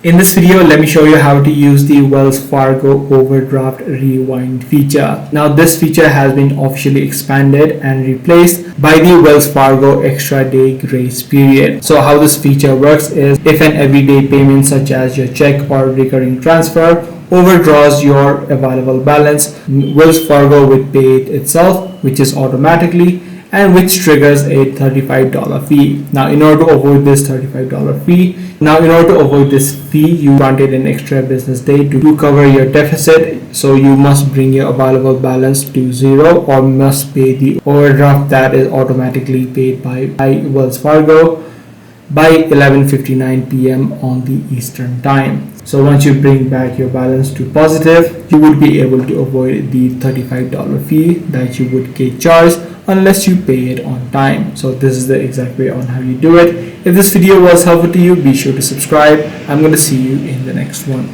In this video, let me show you how to use the Wells Fargo Overdraft Rewind feature. Now, this feature has been officially expanded and replaced by the Wells Fargo Extra Day Grace Period. So how this feature works is, if an everyday payment such as your check or recurring transfer overdraws your available balance, Wells Fargo will pay it itself, which is automatically, and which triggers a $35 fee. Now, in order to avoid this fee, you granted an extra business day to cover your deficit. So you must bring your available balance to zero or must pay the overdraft that is automatically paid by Wells Fargo by 11:59 p.m. on the Eastern Time. So once you bring back your balance to positive, you would be able to avoid the $35 fee that you would get charged unless you pay it on time. So this is the exact way on how you do it. If this video was helpful to you, be sure to subscribe. I'm going to see you in the next one.